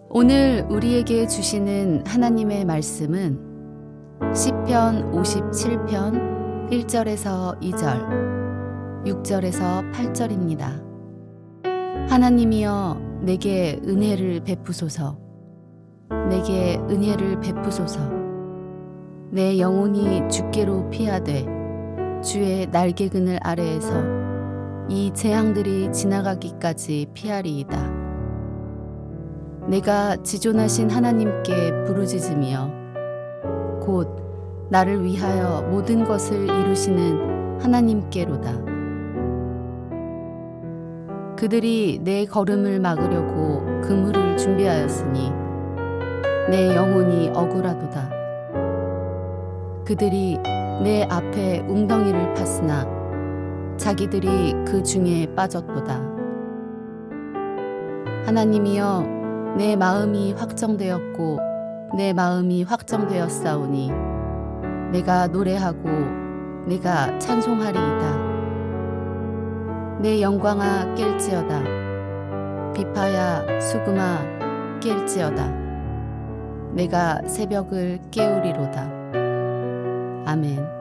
오늘 우리에게 주시는 하나님의 말씀은 시편 57편 1절에서 2절, 6절에서 8절입니다. 하나님이여 내게 은혜를 베푸소서. 내게 은혜를 베푸소서. 내 영혼이 주께로 피하되 주의 날개 그늘 아래에서 이 재앙들이 지나가기까지 피하리이다. 내가 지존하신 하나님께 부르짖으며 곧 나를 위하여 모든 것을 이루시는 하나님께로다. 그들이 내 걸음을 막으려고 그물을 준비하였으니 내 영혼이 억울하도다. 그들이 내 앞에 웅덩이를 팠으나 자기들이 그 중에 빠졌도다. 하나님이여 내 마음이 확정되었고 내 마음이 확정되었사오니 내가 노래하고 내가 찬송하리이다. 내 영광아 깰지어다. 비파야 수금아 깰지어다. 내가 새벽을 깨우리로다. 아멘.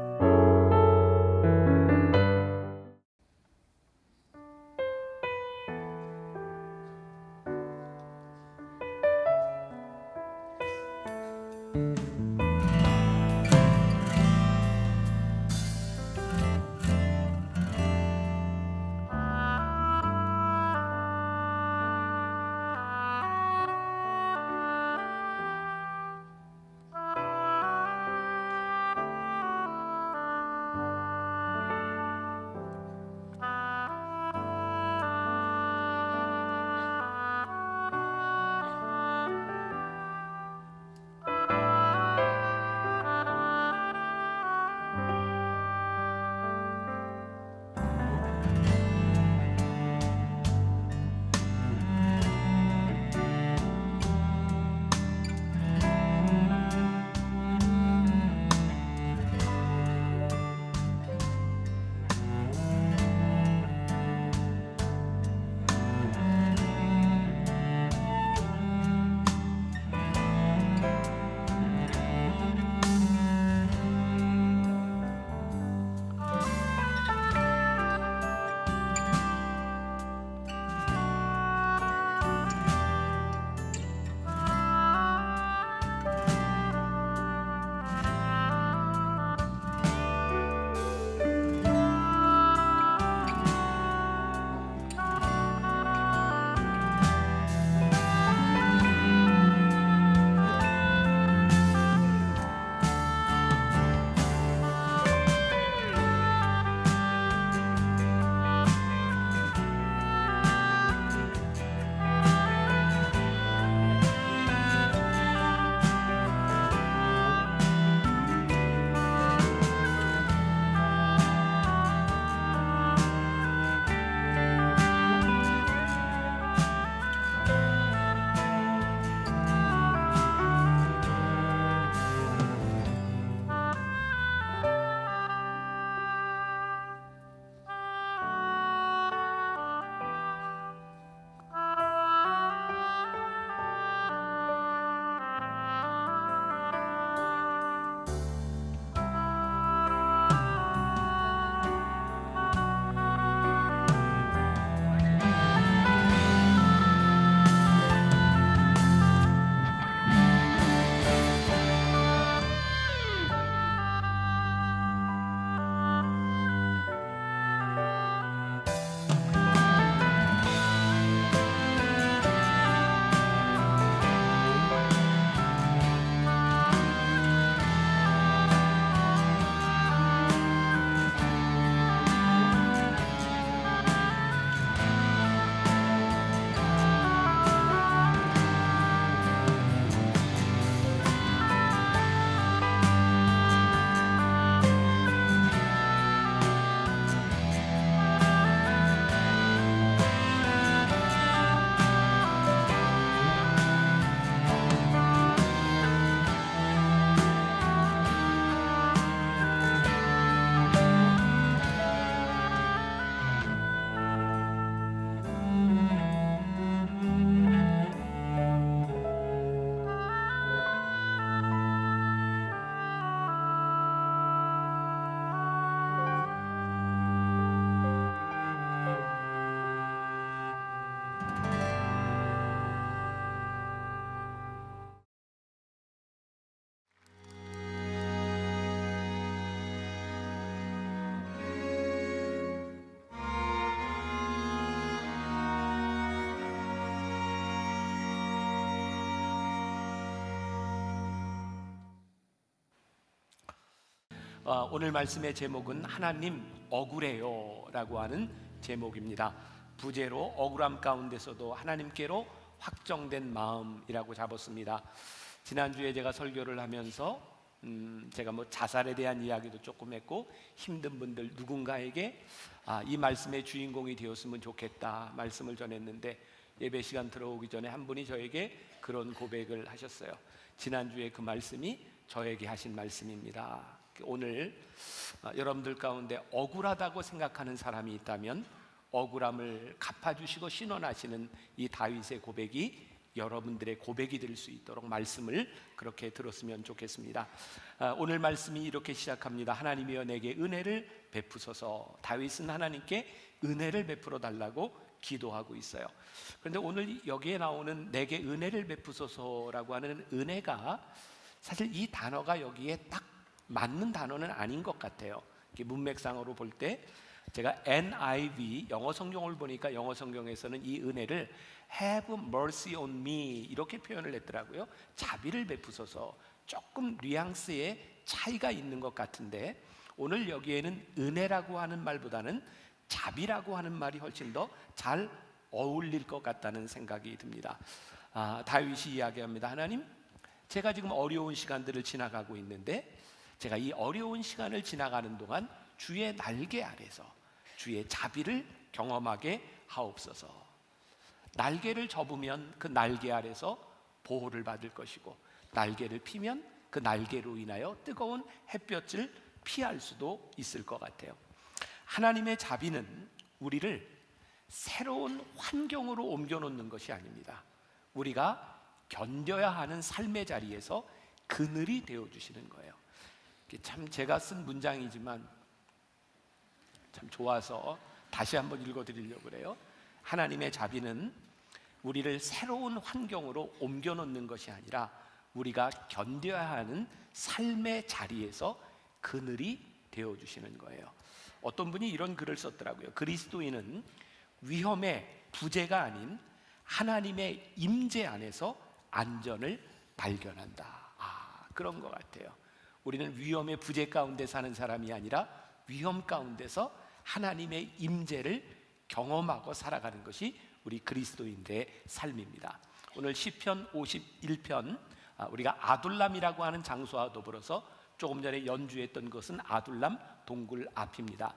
오늘 말씀의 제목은 하나님 억울해요 라고 하는 제목입니다. 부제로 억울함 가운데서도 하나님께로 확정된 마음이라고 잡았습니다. 지난주에 제가 설교를 하면서 제가 자살에 대한 이야기도 조금 했고, 힘든 분들 누군가에게 이 말씀의 주인공이 되었으면 좋겠다 말씀을 전했는데, 예배 시간 들어오기 전에 한 분이 저에게 그런 고백을 하셨어요. 지난주에 그 말씀이 저에게 하신 말씀입니다. 오늘 여러분들 가운데 억울하다고 생각하는 사람이 있다면 억울함을 갚아주시고 신원하시는 이 다윗의 고백이 여러분들의 고백이 될 수 있도록 말씀을 그렇게 들었으면 좋겠습니다. 오늘 말씀이 이렇게 시작합니다. 하나님이여 내게 은혜를 베푸소서. 다윗은 하나님께 은혜를 베풀어 달라고 기도하고 있어요. 그런데 오늘 여기에 나오는 내게 은혜를 베푸소서라고 하는 은혜가 사실 이 단어가 여기에 딱 맞는 단어는 아닌 것 같아요. 문맥상으로 볼 때 제가 NIV 영어 성경을 보니까 영어 성경에서는 이 은혜를 Have mercy on me 이렇게 표현을 했더라고요. 자비를 베푸소서. 조금 뉘앙스의 차이가 있는 것 같은데, 오늘 여기에는 은혜라고 하는 말보다는 자비라고 하는 말이 훨씬 더 잘 어울릴 것 같다는 생각이 듭니다. 다윗이 이야기합니다. 하나님, 제가 지금 어려운 시간들을 지나가고 있는데 제가 이 어려운 시간을 지나가는 동안 주의 날개 아래서 주의 자비를 경험하게 하옵소서. 날개를 접으면 그 날개 아래서 보호를 받을 것이고, 날개를 피면 그 날개로 인하여 뜨거운 햇볕을 피할 수도 있을 것 같아요. 하나님의 자비는 우리를 새로운 환경으로 옮겨놓는 것이 아닙니다. 우리가 견뎌야 하는 삶의 자리에서 그늘이 되어주시는 거예요. 참 제가 쓴 문장이지만 참 좋아서 다시 한번 읽어드리려고 그래요. 하나님의 자비는 우리를 새로운 환경으로 옮겨놓는 것이 아니라 우리가 견뎌야 하는 삶의 자리에서 그늘이 되어주시는 거예요. 어떤 분이 이런 글을 썼더라고요. 그리스도인은 위험의 부재가 아닌 하나님의 임재 안에서 안전을 발견한다. 그런 것 같아요. 우리는 위험의 부재 가운데 사는 사람이 아니라 위험 가운데서 하나님의 임재를 경험하고 살아가는 것이 우리 그리스도인들의 삶입니다. 오늘 시편 51편, 우리가 아둘람이라고 하는 장소와 더불어서 조금 전에 연주했던 것은 아둘람 동굴 앞입니다.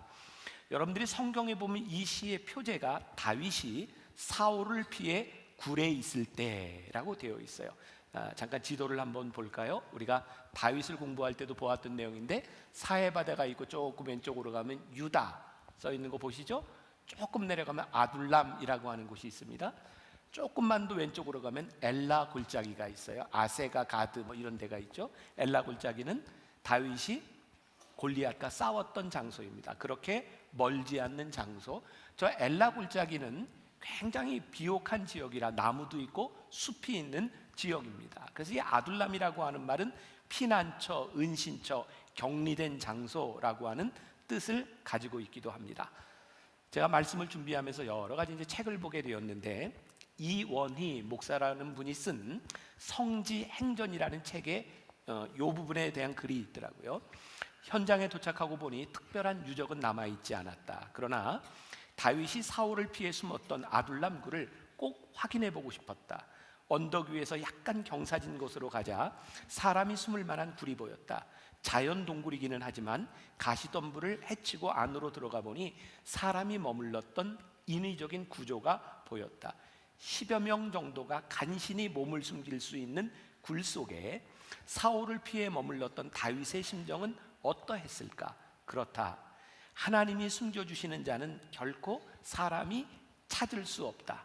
여러분들이 성경에 보면 이 시의 표제가 다윗이 사울을 피해 굴에 있을 때라고 되어 있어요. 잠깐 지도를 한번 볼까요? 우리가 다윗을 공부할 때도 보았던 내용인데, 사해바다가 있고 조금 왼쪽으로 가면 유다 써 있는 거 보시죠? 조금 내려가면 아둘람이라고 하는 곳이 있습니다. 조금만 더 왼쪽으로 가면 엘라 골짜기가 있어요. 아세가 가드 이런 데가 있죠. 엘라 골짜기는 다윗이 골리앗과 싸웠던 장소입니다. 그렇게 멀지 않는 장소. 저 엘라 골짜기는 굉장히 비옥한 지역이라 나무도 있고 숲이 있는 지역입니다. 그래서 이 아둘람이라고 하는 말은 피난처, 은신처, 격리된 장소라고 하는 뜻을 가지고 있기도 합니다. 제가 말씀을 준비하면서 여러 가지 책을 보게 되었는데, 이원희 목사라는 분이 쓴 성지행전이라는 책에 이 부분에 대한 글이 있더라고요. 현장에 도착하고 보니 특별한 유적은 남아있지 않았다. 그러나 다윗이 사울을 피해 숨었던 아둘람 굴을 꼭 확인해 보고 싶었다. 언덕 위에서 약간 경사진 곳으로 가자 사람이 숨을 만한 굴이 보였다. 자연 동굴이기는 하지만 가시덤불을 헤치고 안으로 들어가 보니 사람이 머물렀던 인위적인 구조가 보였다. 10여 명 정도가 간신히 몸을 숨길 수 있는 굴 속에 사울을 피해 머물렀던 다윗의 심정은 어떠했을까? 그렇다. 하나님이 숨겨주시는 자는 결코 사람이 찾을 수 없다.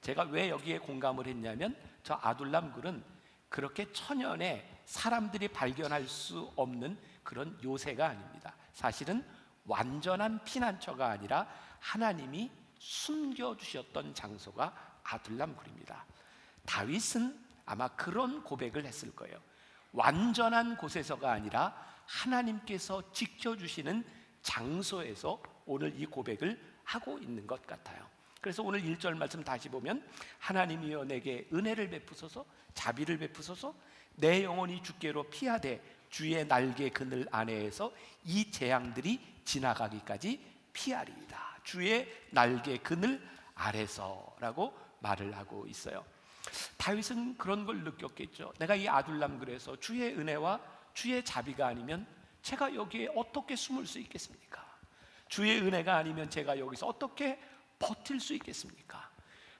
제가 왜 여기에 공감을 했냐면, 저 아둘람 굴은 그렇게 천연에 사람들이 발견할 수 없는 그런 요새가 아닙니다. 사실은 완전한 피난처가 아니라 하나님이 숨겨주셨던 장소가 아둘람 굴입니다. 다윗은 아마 그런 고백을 했을 거예요. 완전한 곳에서가 아니라 하나님께서 지켜주시는 장소에서 오늘 이 고백을 하고 있는 것 같아요. 그래서 오늘 1절 말씀 다시 보면, 하나님이여 내게 은혜를 베푸소서, 자비를 베푸소서, 내 영혼이 주께로 피하되 주의 날개 그늘 안에서 이 재앙들이 지나가기까지 피하리이다. 주의 날개 그늘 아래서라고 말을 하고 있어요. 다윗은 그런 걸 느꼈겠죠. 내가 이 아둘람 그래서 주의 은혜와 주의 자비가 아니면 제가 여기에 어떻게 숨을 수 있겠습니까? 주의 은혜가 아니면 제가 여기서 어떻게 버틸 수 있겠습니까?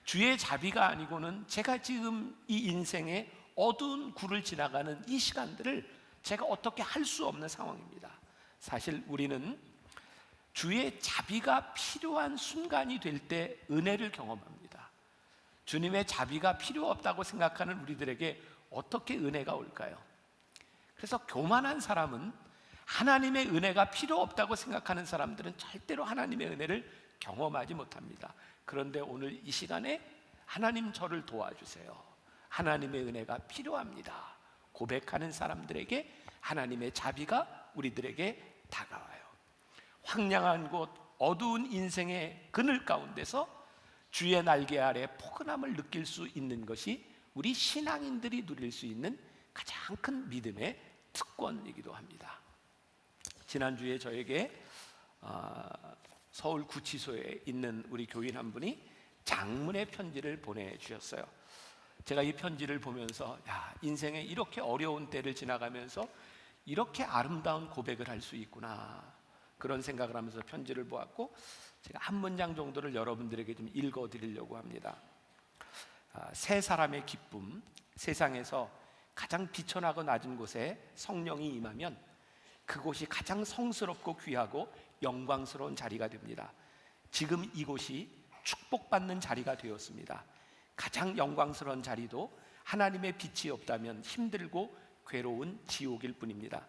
주의 자비가 아니고는 제가 지금 이 인생의 어두운 굴을 지나가는 이 시간들을 제가 어떻게 할 수 없는 상황입니다. 사실 우리는 주의 자비가 필요한 순간이 될 때 은혜를 경험합니다. 주님의 자비가 필요 없다고 생각하는 우리들에게 어떻게 은혜가 올까요? 그래서 교만한 사람은, 하나님의 은혜가 필요 없다고 생각하는 사람들은 절대로 하나님의 은혜를 경험하지 못합니다. 그런데 오늘 이 시간에 하나님 저를 도와주세요, 하나님의 은혜가 필요합니다 고백하는 사람들에게 하나님의 자비가 우리들에게 다가와요. 황량한 곳, 어두운 인생의 그늘 가운데서 주의 날개 아래 포근함을 느낄 수 있는 것이 우리 신앙인들이 누릴 수 있는 가장 큰 믿음의 특권이기도 합니다. 지난주에 저에게 서울 구치소에 있는 우리 교인 한 분이 장문의 편지를 보내주셨어요. 제가 이 편지를 보면서 인생에 이렇게 어려운 때를 지나가면서 이렇게 아름다운 고백을 할 수 있구나, 그런 생각을 하면서 편지를 보았고, 제가 한 문장 정도를 여러분들에게 좀 읽어드리려고 합니다. 세 사람의 기쁨. 세상에서 가장 비천하고 낮은 곳에 성령이 임하면 그곳이 가장 성스럽고 귀하고 영광스러운 자리가 됩니다. 지금 이곳이 축복받는 자리가 되었습니다. 가장 영광스러운 자리도 하나님의 빛이 없다면 힘들고 괴로운 지옥일 뿐입니다.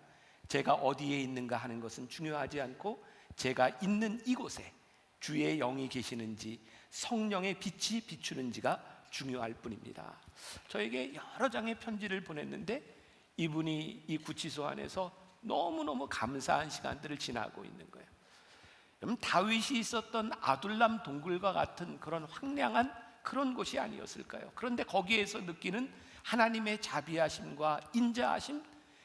제가 어디에 있는가 하는 것은 중요하지 않고 제가 있는 이곳에 주의 영이 계시는지 성령의 빛이 비추는지가 중요할 뿐입니다. 저에게 여러 장의 편지를 보냈는데 이분이 이 구치소 안에서 너무너무 감사한 시간들을 지나고 있는 거예요. 여러분, 다윗이 있었던 아둘람 동굴과 같은 그런 황량한 그런 곳이 아니었을까요? 그런데 거기에서 느끼는 하나님의 자비하심과 인자하심,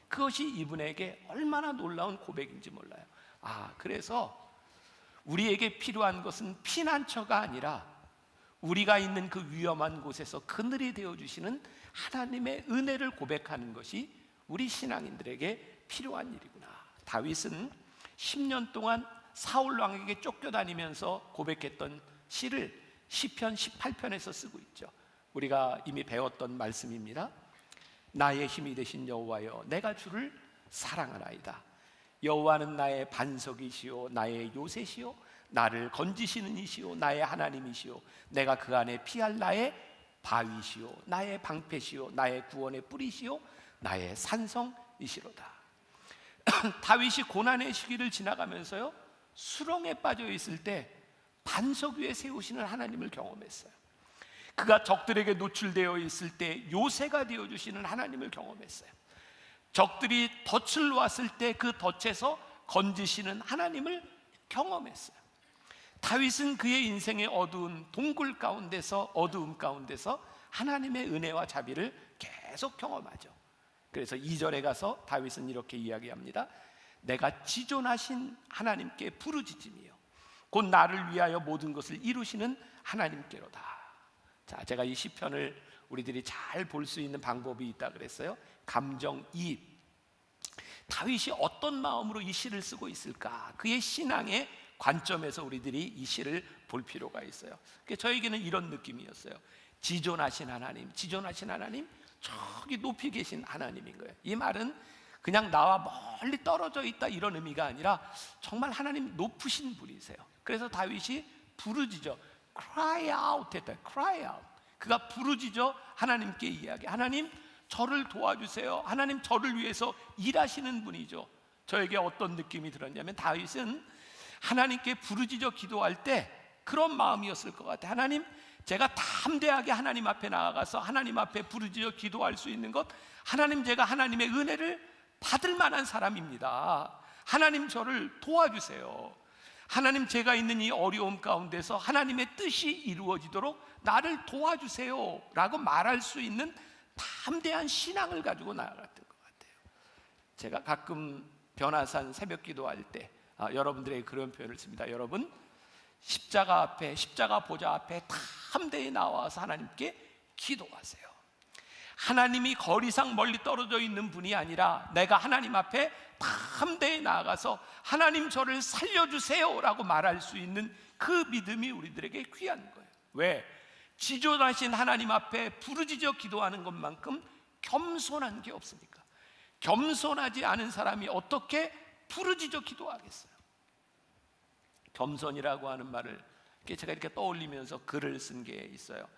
그것이 이분에게 얼마나 놀라운 고백인지 몰라요. 그래서 우리에게 필요한 것은 피난처가 아니라 우리가 있는 그 위험한 곳에서 그늘이 되어주시는 하나님의 은혜를 고백하는 것이 우리 신앙인들에게 필요한 일이구나. 다윗은 10년 동안 사울 왕에게 쫓겨다니면서 고백했던 시를 시편 18편에서 쓰고 있죠. 우리가 이미 배웠던 말씀입니다. 나의 힘이 되신 여호와여, 내가 주를 사랑하나이다. 여호와는 나의 반석이시오, 나의 요새시오, 나를 건지시는 이시오, 나의 하나님이시오. 내가 그 안에 피할 나의 바위시오, 나의 방패시오, 나의 구원의 뿌리시오, 나의 산성이시로다. 다윗이 고난의 시기를 지나가면서요, 수렁에 빠져 있을 때 반석 위에 세우시는 하나님을 경험했어요. 그가 적들에게 노출되어 있을 때 요새가 되어주시는 하나님을 경험했어요. 적들이 덫을 놓았을 때 그 덫에서 건지시는 하나님을 경험했어요. 다윗은 그의 인생의 어두운 동굴 가운데서, 어두움 가운데서 하나님의 은혜와 자비를 계속 경험하죠. 그래서 2절에 가서 다윗은 이렇게 이야기합니다. 내가 지존하신 하나님께 부르짖으며 곧 나를 위하여 모든 것을 이루시는 하나님께로다. 자, 제가 이 시편을 우리들이 잘 볼 수 있는 방법이 있다 그랬어요. 감정이입. 다윗이 어떤 마음으로 이 시를 쓰고 있을까? 그의 신앙의 관점에서 우리들이 이 시를 볼 필요가 있어요. 저에게는 이런 느낌이었어요. 지존하신 하나님, 지존하신 하나님, 저기 높이 계신 하나님인 거예요. 이 말은 그냥 나와 멀리 떨어져 있다 이런 의미가 아니라 정말 하나님 높으신 분이세요. 그래서 다윗이 부르짖어, cry out 했다. cry out. 그가 부르짖어 하나님께 이야기. 하나님, 저를 도와주세요. 하나님, 저를 위해서 일하시는 분이죠. 저에게 어떤 느낌이 들었냐면 다윗은 하나님께 부르짖어 기도할 때 그런 마음이었을 것 같아요. 하나님, 제가 담대하게 하나님 앞에 나아가서 하나님 앞에 부르짖어 기도할 수 있는 것, 하나님, 제가 하나님의 은혜를 받을 만한 사람입니다. 하나님, 저를 도와주세요. 하나님, 제가 있는 이 어려움 가운데서 하나님의 뜻이 이루어지도록 나를 도와주세요 라고 말할 수 있는 담대한 신앙을 가지고 나아갔던 것 같아요. 제가 가끔 변화산 새벽 기도할 때 여러분들에게 그런 표현을 씁니다. 여러분, 십자가 앞에, 십자가 보좌 앞에 다 함대에 나와서 하나님께 기도하세요. 하나님이 거리상 멀리 떨어져 있는 분이 아니라 내가 하나님 앞에 다 함대에 나아가서 하나님 저를 살려주세요 라고 말할 수 있는 그 믿음이 우리들에게 귀한 거예요. 왜? 지존하신 하나님 앞에 부르짖어 기도하는 것만큼 겸손한 게 없습니까? 겸손하지 않은 사람이 어떻게 부르짖어 기도하겠어요? 겸손이라고 하는 말을 제가 이렇게 떠올리면서 글을 쓴 게 있어요.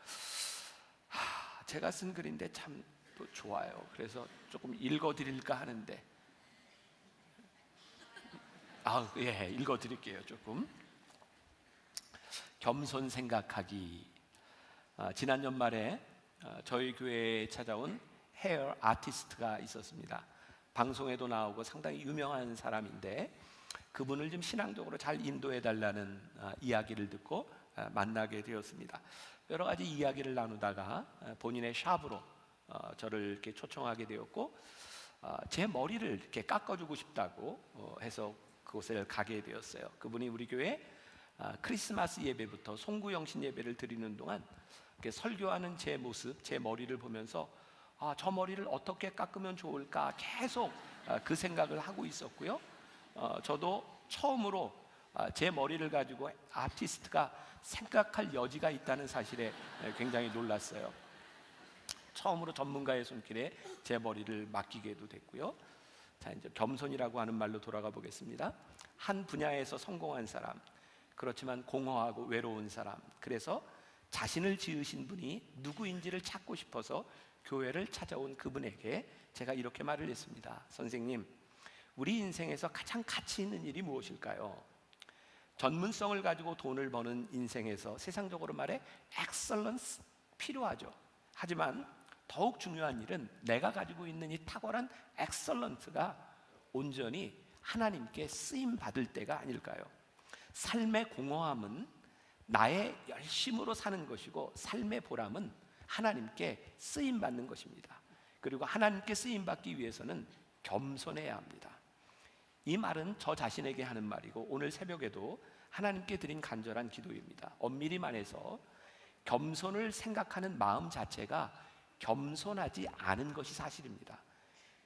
제가 쓴 글인데 참 또 좋아요. 그래서 조금 읽어드릴까 하는데, 예, 읽어드릴게요. 조금. 겸손 생각하기. 지난 연말에 저희 교회에 찾아온 헤어 아티스트가 있었습니다. 방송에도 나오고 상당히 유명한 사람인데, 그분을 좀 신앙적으로 잘 인도해 달라는 이야기를 듣고 만나게 되었습니다. 여러 가지 이야기를 나누다가 본인의 샵으로 저를 이렇게 초청하게 되었고, 제 머리를 이렇게 깎아주고 싶다고 해서 그곳에 가게 되었어요. 그분이 우리 교회 크리스마스 예배부터 송구영신 예배를 드리는 동안 이렇게 설교하는 제 모습, 제 머리를 보면서 저 머리를 어떻게 깎으면 좋을까 계속 그 생각을 하고 있었고요. 저도 처음으로 제 머리를 가지고 아티스트가 생각할 여지가 있다는 사실에 굉장히 놀랐어요. 처음으로 전문가의 손길에 제 머리를 맡기게도 됐고요. 자, 이제 겸손이라고 하는 말로 돌아가 보겠습니다. 한 분야에서 성공한 사람, 그렇지만 공허하고 외로운 사람, 그래서 자신을 지으신 분이 누구인지를 찾고 싶어서 교회를 찾아온 그분에게 제가 이렇게 말을 했습니다. 선생님, 우리 인생에서 가장 가치 있는 일이 무엇일까요? 전문성을 가지고 돈을 버는 인생에서 세상적으로 말해 엑셀런스 필요하죠. 하지만 더욱 중요한 일은 내가 가지고 있는 이 탁월한 엑셀런트가 온전히 하나님께 쓰임 받을 때가 아닐까요? 삶의 공허함은 나의 열심으로 사는 것이고, 삶의 보람은 하나님께 쓰임 받는 것입니다. 그리고 하나님께 쓰임 받기 위해서는 겸손해야 합니다. 이 말은 저 자신에게 하는 말이고, 오늘 새벽에도 하나님께 드린 간절한 기도입니다. 엄밀히 말해서 겸손을 생각하는 마음 자체가 겸손하지 않은 것이 사실입니다.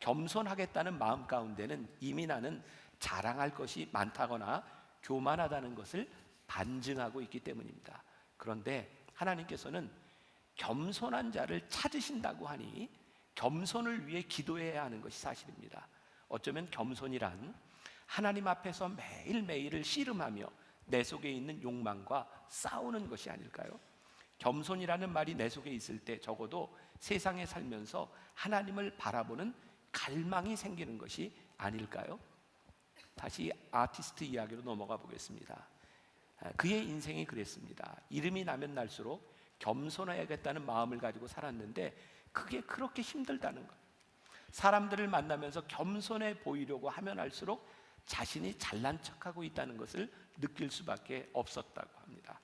겸손하겠다는 마음 가운데는 이미 나는 자랑할 것이 많다거나 교만하다는 것을 반증하고 있기 때문입니다. 그런데 하나님께서는 겸손한 자를 찾으신다고 하니 겸손을 위해 기도해야 하는 것이 사실입니다. 어쩌면 겸손이란 하나님 앞에서 매일매일을 씨름하며 내 속에 있는 욕망과 싸우는 것이 아닐까요? 겸손이라는 말이 내 속에 있을 때 적어도 세상에 살면서 하나님을 바라보는 갈망이 생기는 것이 아닐까요? 다시 아티스트 이야기로 넘어가 보겠습니다. 그의 인생이 그랬습니다. 이름이 나면 날수록 겸손해야겠다는 마음을 가지고 살았는데 그게 그렇게 힘들다는 거예요. 사람들을 만나면서 겸손해 보이려고 하면 할수록 자신이 잘난 척하고 있다는 것을 느낄 수밖에 없었다고 합니다.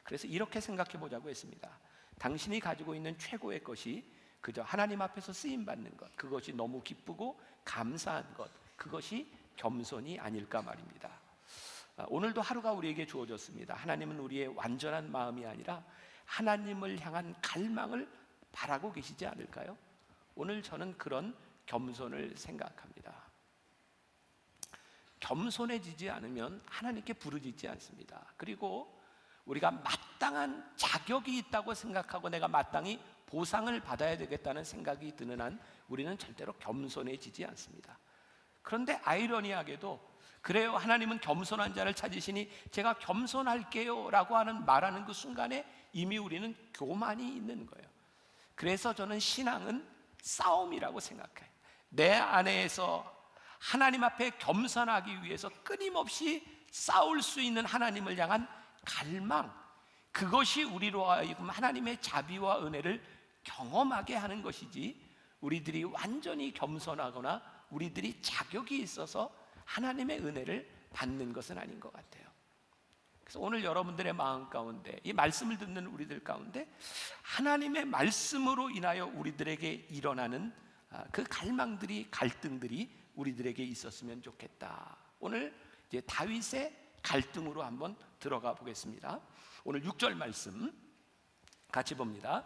그래서 이렇게 생각해 보자고 했습니다. 당신이 가지고 있는 최고의 것이 그저 하나님 앞에서 쓰임받는 것, 그것이 너무 기쁘고 감사한 것, 그것이 겸손이 아닐까 말입니다. 오늘도 하루가 우리에게 주어졌습니다. 하나님은 우리의 완전한 마음이 아니라 하나님을 향한 갈망을 바라고 계시지 않을까요? 오늘 저는 그런 겸손을 생각합니다. 겸손해지지 않으면 하나님께 부르짖지 않습니다. 그리고 우리가 마땅한 자격이 있다고 생각하고 내가 마땅히 보상을 받아야 되겠다는 생각이 드는 한 우리는 절대로 겸손해지지 않습니다. 그런데 아이러니하게도 그래요, 하나님은 겸손한 자를 찾으시니 제가 겸손할게요 라고 말하는 그 순간에 이미 우리는 교만이 있는 거예요. 그래서 저는 신앙은 싸움이라고 생각해요. 내 안에서 하나님 앞에 겸손하기 위해서 끊임없이 싸울 수 있는 하나님을 향한 갈망, 그것이 우리로 하여금 하나님의 자비와 은혜를 경험하게 하는 것이지, 우리들이 완전히 겸손하거나 우리들이 자격이 있어서 하나님의 은혜를 받는 것은 아닌 것 같아요. 그래서 오늘 여러분들의 마음 가운데, 이 말씀을 듣는 우리들 가운데 하나님의 말씀으로 인하여 우리들에게 일어나는 그 갈망들이, 갈등들이 우리들에게 있었으면 좋겠다. 오늘 이제 다윗의 갈등으로 한번 들어가 보겠습니다. 오늘 6절 말씀 같이 봅니다.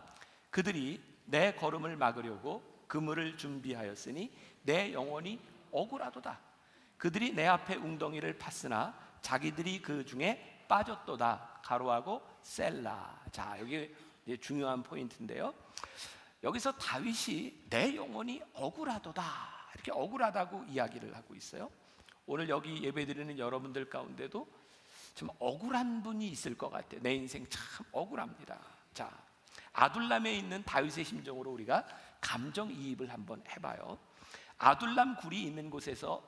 그들이 내 걸음을 막으려고 그물을 준비하였으니 내 영혼이 억울하도다. 그들이 내 앞에 웅덩이를 팠으나 자기들이 그 중에 빠졌도다. 가로하고 셀라. 자, 여기 이제 중요한 포인트인데요. 여기서 다윗이 내 영혼이 억울하도다, 이렇게 억울하다고 이야기를 하고 있어요. 오늘 여기 예배드리는 여러분들 가운데도 좀 억울한 분이 있을 것 같아요. 내 인생 참 억울합니다. 자, 아둘람에 있는 다윗의 심정으로 우리가 감정이입을 한번 해봐요. 아둘람 굴이 있는 곳에서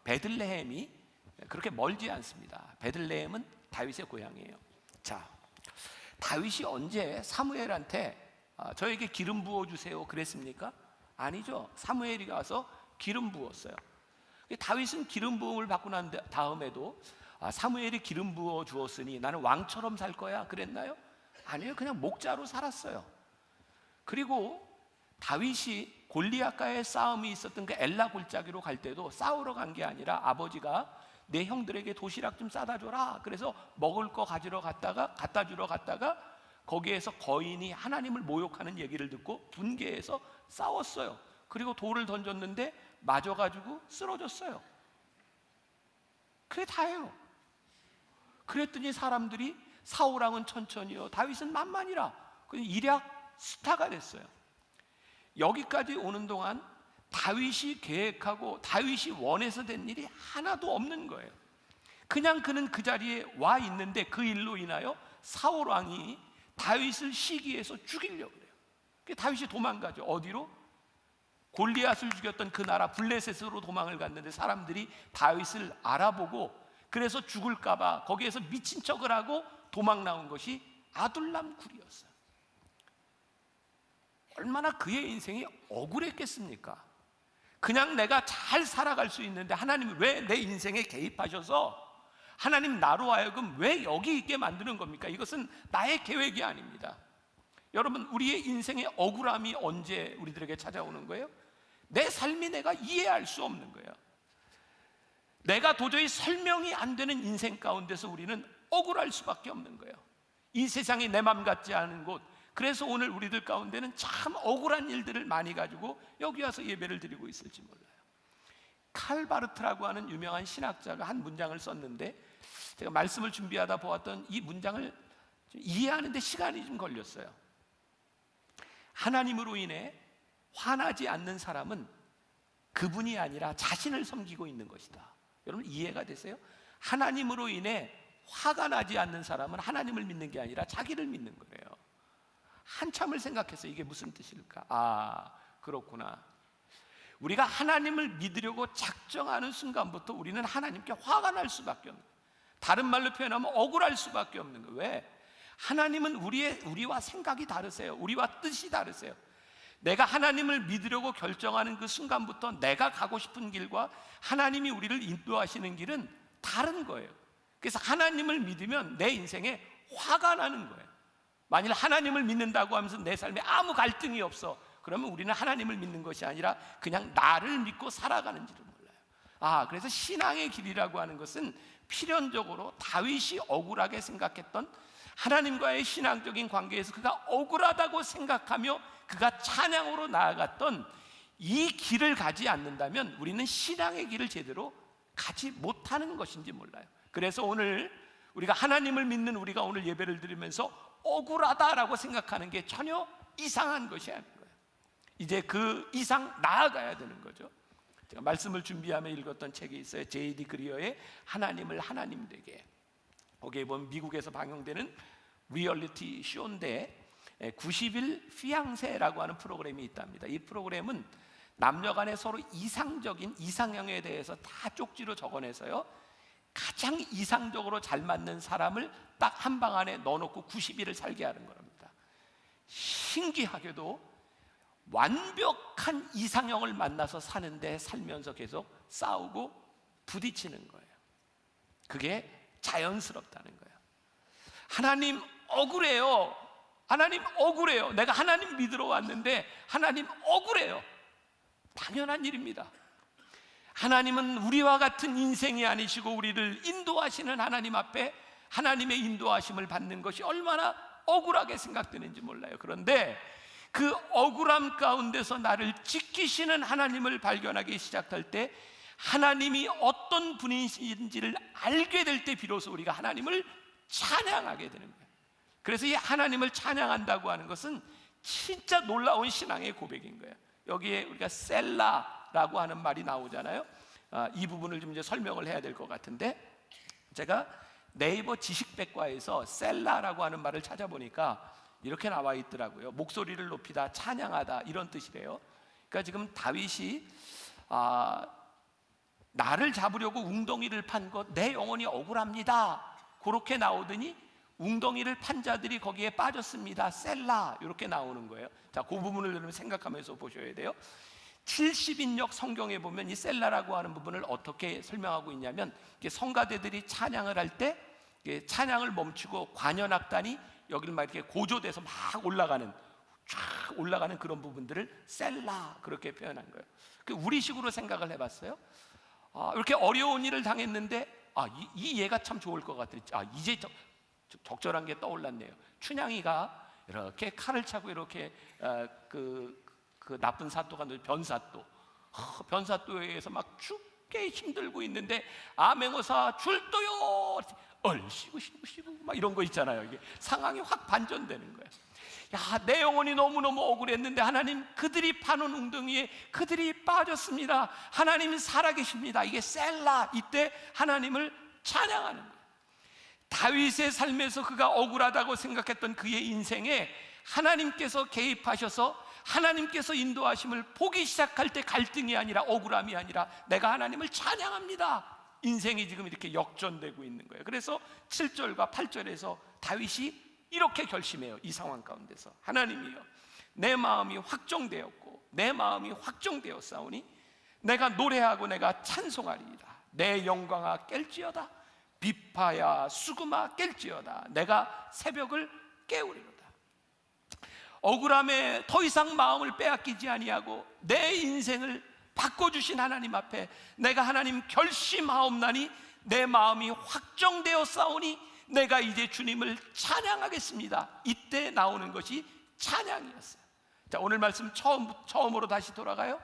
베들레헴이 그렇게 멀지 않습니다. 베들레헴은 다윗의 고향이에요. 자, 다윗이 언제 사무엘한테 저에게 기름 부어주세요 그랬습니까? 아니죠. 사무엘이 가서 기름 부었어요. 다윗은 기름 부음을 받고 난 다음에도 사무엘이 기름 부어 주었으니 나는 왕처럼 살 거야 그랬나요? 아니요. 그냥 목자로 살았어요. 그리고 다윗이 골리앗과의 싸움이 있었던 그 엘라 골짜기로 갈 때도 싸우러 간 게 아니라 아버지가 내 형들에게 도시락 좀 싸다 줘라, 그래서 먹을 거 갖다 주러 갔다가 거기에서 거인이 하나님을 모욕하는 얘기를 듣고 분개해서 싸웠어요. 그리고 돌을 던졌는데 맞아가지고 쓰러졌어요. 그게 다예요. 그랬더니 사람들이 사울왕은 천천히요, 다윗은 만만이라 일약 스타가 됐어요. 여기까지 오는 동안 다윗이 계획하고 다윗이 원해서 된 일이 하나도 없는 거예요. 그냥 그는 그 자리에 와 있는데 그 일로 인하여 사울왕이 다윗을 시기해서 죽이려고 그래요. 다윗이 도망가죠. 어디로? 골리앗을 죽였던 그 나라 블레셋으로 도망을 갔는데 사람들이 다윗을 알아보고 그래서 죽을까봐 거기에서 미친 척을 하고 도망 나온 것이 아둘람 굴이었어요. 얼마나 그의 인생이 억울했겠습니까? 그냥 내가 잘 살아갈 수 있는데 하나님이 왜 내 인생에 개입하셔서 하나님 나로 하여금 왜 여기 있게 만드는 겁니까? 이것은 나의 계획이 아닙니다. 여러분, 우리의 인생의 억울함이 언제 우리들에게 찾아오는 거예요? 내 삶이 내가 이해할 수 없는 거예요. 내가 도저히 설명이 안 되는 인생 가운데서 우리는 억울할 수밖에 없는 거예요. 이 세상이 내 맘 같지 않은 곳, 그래서 오늘 우리들 가운데는 참 억울한 일들을 많이 가지고 여기 와서 예배를 드리고 있을지 몰라요. 칼 바르트라고 하는 유명한 신학자가 한 문장을 썼는데 제가 말씀을 준비하다 보았던 이 문장을 이해하는 데 시간이 좀 걸렸어요. 하나님으로 인해 화나지 않는 사람은 그분이 아니라 자신을 섬기고 있는 것이다. 여러분 이해가 되세요? 하나님으로 인해 화가 나지 않는 사람은 하나님을 믿는 게 아니라 자기를 믿는 거예요. 한참을 생각해서 이게 무슨 뜻일까? 아, 그렇구나. 우리가 하나님을 믿으려고 작정하는 순간부터 우리는 하나님께 화가 날 수밖에 없는 거예요. 다른 말로 표현하면 억울할 수밖에 없는 거예요. 왜? 하나님은 우리와 생각이 다르세요. 우리와 뜻이 다르세요. 내가 하나님을 믿으려고 결정하는 그 순간부터 내가 가고 싶은 길과 하나님이 우리를 인도하시는 길은 다른 거예요. 그래서 하나님을 믿으면 내 인생에 화가 나는 거예요. 만일 하나님을 믿는다고 하면서 내 삶에 아무 갈등이 없어, 그러면 우리는 하나님을 믿는 것이 아니라 그냥 나를 믿고 살아가는지도 몰라요. 그래서 신앙의 길이라고 하는 것은 필연적으로 다윗이 억울하게 생각했던 하나님과의 신앙적인 관계에서 그가 억울하다고 생각하며 그가 찬양으로 나아갔던 이 길을 가지 않는다면 우리는 신앙의 길을 제대로 가지 못하는 것인지 몰라요. 그래서 오늘 우리가 하나님을 믿는 우리가 오늘 예배를 드리면서 억울하다라고 생각하는 게 전혀 이상한 것이 아닌 거예요. 이제 그 이상 나아가야 되는 거죠. 제가 말씀을 준비하며 읽었던 책이 있어요. J.D. 그리어의 하나님을 하나님 되게. 거기에 보면 미국에서 방영되는 리얼리티 쇼인데 90일 피앙세라고 하는 프로그램이 있답니다. 이 프로그램은 남녀 간의 서로 이상적인 이상형에 대해서 다 쪽지로 적어내서요, 가장 이상적으로 잘 맞는 사람을 딱 한 방 안에 넣어놓고 90일을 살게 하는 겁니다. 신기하게도 완벽한 이상형을 만나서 사는데 살면서 계속 싸우고 부딪히는 거예요. 그게 자연스럽다는 거예요. 하나님 억울해요. 하나님 억울해요. 내가 하나님 믿으러 왔는데 하나님 억울해요. 당연한 일입니다. 하나님은 우리와 같은 인생이 아니시고 우리를 인도하시는 하나님 앞에 하나님의 인도하심을 받는 것이 얼마나 억울하게 생각되는지 몰라요. 그런데 그 억울함 가운데서 나를 지키시는 하나님을 발견하기 시작할 때 하나님이 어떤 분이신지를 알게 될 때 비로소 우리가 하나님을 찬양하게 되는 거예요. 그래서 이 하나님을 찬양한다고 하는 것은 진짜 놀라운 신앙의 고백인 거예요. 여기에 우리가 셀라라고 하는 말이 나오잖아요. 이 부분을 좀 이제 설명을 해야 될 것 같은데, 제가 네이버 지식백과에서 셀라라고 하는 말을 찾아보니까 이렇게 나와 있더라고요. 목소리를 높이다, 찬양하다, 이런 뜻이래요. 그러니까 지금 다윗이 나를 잡으려고 웅덩이를 판 것, 내 영혼이 억울합니다, 그렇게 나오더니 웅덩이를 판 자들이 거기에 빠졌습니다, 셀라, 이렇게 나오는 거예요. 자, 그 부분을 여러분 생각하면서 보셔야 돼요. 70인역 성경에 보면 이 셀라라고 하는 부분을 어떻게 설명하고 있냐면, 성가대들이 찬양을 할 때 찬양을 멈추고 관현악단이 여기를 막 이렇게 고조돼서 막 올라가는, 쫙 올라가는 그런 부분들을 셀라, 그렇게 표현한 거예요. 우리식으로 생각을 해봤어요. 이렇게 어려운 일을 당했는데 이 예가 참 좋을 것 같아요. 이제 적절한 게 떠올랐네요. 춘향이가 이렇게 칼을 차고 이렇게 그 나쁜 사또가 변사또, 변사또에 의해서 막 죽게 힘들고 있는데 암행어사 줄도요, 얼씨구 시구 막 이런 거 있잖아요. 이게 상황이 확 반전되는 거예요. 야, 내 영혼이 너무너무 억울했는데 하나님, 그들이 파는 웅덩이에 그들이 빠졌습니다, 하나님 살아계십니다. 이게 셀라, 이때 하나님을 찬양하는 거예요. 다윗의 삶에서 그가 억울하다고 생각했던 그의 인생에 하나님께서 개입하셔서 하나님께서 인도하심을 보기 시작할 때 갈등이 아니라, 억울함이 아니라 내가 하나님을 찬양합니다, 인생이 지금 이렇게 역전되고 있는 거예요. 그래서 7절과 8절에서 다윗이 이렇게 결심해요. 이 상황 가운데서 하나님이여, 내 마음이 확정되었고 내 마음이 확정되었사오니 내가 노래하고 내가 찬송하리이다. 내 영광아 깰지어다, 비파야 수금아 깰지어다, 내가 새벽을 깨우리로다. 억울함에 더 이상 마음을 빼앗기지 아니하고 내 인생을 바꿔주신 하나님 앞에 내가 하나님 결심하옵나니 내 마음이 확정되었사오니 내가 이제 주님을 찬양하겠습니다. 이때 나오는 것이 찬양이었어요. 자, 오늘 말씀 처음으로 다시 돌아가요.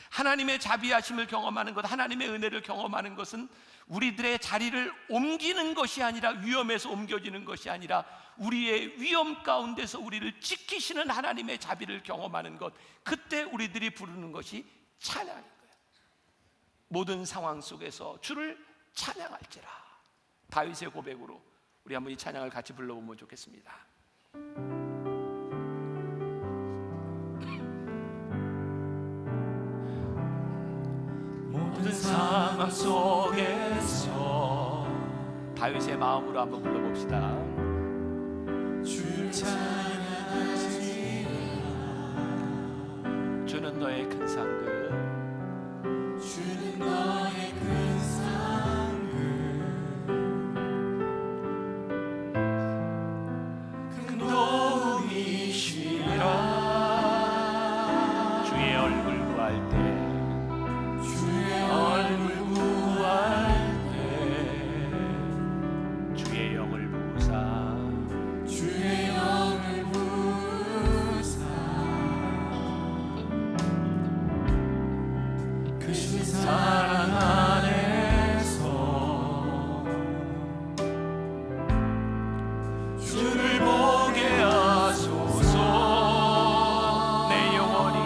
하나님의 자비하심을 경험하는 것, 하나님의 은혜를 경험하는 것은 우리들의 자리를 옮기는 것이 아니라, 위험에서 옮겨지는 것이 아니라 우리의 위험 가운데서 우리를 지키시는 하나님의 자비를 경험하는 것, 그때 우리들이 부르는 것이 찬양인 거예요. 모든 상황 속에서 주를 찬양할지라. 다윗의 고백으로 우리 한번 이 찬양을 같이 불러보면 좋겠습니다. 모든 상황 속에서 다윗의 마음으로 한번 불러봅시다. 주를 찬양하시라. 주는 너의 큰 상급, 주는 너의 큰 상급, 큰 도움이시라. 주의 얼굴 구할 때, 주의 얼굴 구할 때, 주의 영을 부으사, 주의 영을 부으사, 크신 사랑 안에서 주를 보게 하소서. 내 영혼이